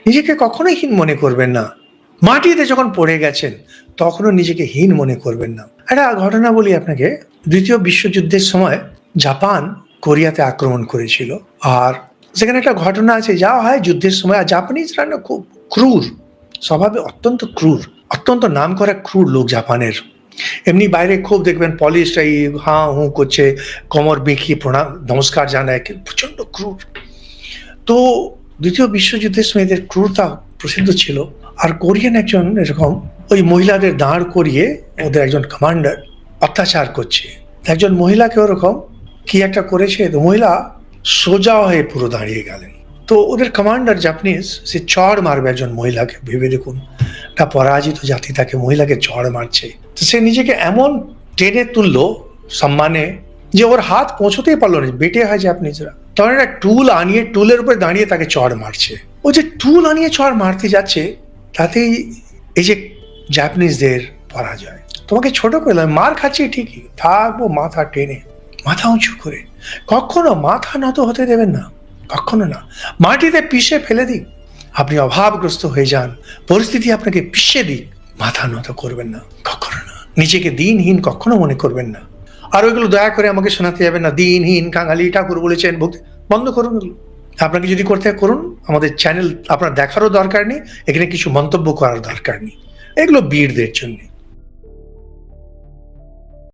নিজেকে কখনোই হীন মনে করবেন না। মাটিতে যখন পড়ে গেছেন তখনও নিজেকে হীন মনে করবেন না। একটা ঘটনা বলি আপনাকে। দ্বিতীয় বিশ্বযুদ্ধের সময় জাপান কোরিয়াতে আক্রমণ করেছিল। আর সেখানে একটা ঘটনা আছে, যা হয় যুদ্ধের সময়, আর জাপানিজরা না খুব ক্রূর স্বভাবে, অত্যন্ত ক্রূর, অত্যন্ত নামকরা ক্রূর লোক জাপানের। এমনি বাইরে খুব দেখবেন পলিশড, এই হাঁ হুঁ করছে, কোমর বেঁকিয়ে প্রণাম নমস্কার জানায়, কিন্তু প্রচন্ড ক্রূর। তো দ্বিতীয় বিশ্বযুদ্ধের সময় এদের ক্রূরতা প্রসিদ্ধ ছিল। আর কোরিয়ান একজন এরকম ওই মহিলাদের দাঁড় করিয়ে, ওদের একজন কমান্ডার অত্যাচার করছে, একজন মহিলাকে ওরকম কি একটা করেছে, তো মহিলা সোজা হয়ে পুরো দাঁড়িয়ে গেলেন। তো ওদের কমান্ডার জাপানিজ, সে চড় মারবে একজন মহিলাকে, ভেবে দেখুন, একটা পরাজিত জাতি তাকে মহিলাকে চড় মারছে। তো সে নিজেকে এমন টেনে তুললো সম্মানে যে ওর হাত পৌঁছতেই পারলো না, বেটে হয় জাপানিজরা। তখন একটা টুল আনিয়ে টুলের উপরে দাঁড়িয়ে তাকে চড় মারছে। ও যে টুল আনিয়ে চড় মারতে যাচ্ছে, তাতেই এই যে জাপানিজদের পরাজয়। তোমাকে ছোট করে মার খাচ্ছি ঠিকই, থাকবো মাথা টেনে, মাথা উঁচু করে, কখনো মাথা নত হতে দেবেন না, কখনো না। মাটিতে পিষে ফেলে দিক, আপনি অভাবগ্রস্ত হয়ে যান, পরিস্থিতি আপনাকে পিষে দিক, মাথা নত করবেন না, কখনো না। নিজেকে দিনহীন কখনো মনে করবেন না। আর ওইগুলো দয়া করে আমাকে শোনাতে যাবেন না, দিনহীন কাঙালি, ঠাকুর বলেছেন, ভক্তি, বন্ধ করুন এগুলো। আপনাকে যদি করতে হয় করুন, আমাদের চ্যানেল আপনার দেখারও দরকার নেই, এখানে কিছু মন্তব্য করার দরকার নেই, এগুলো বীরদের জন্য।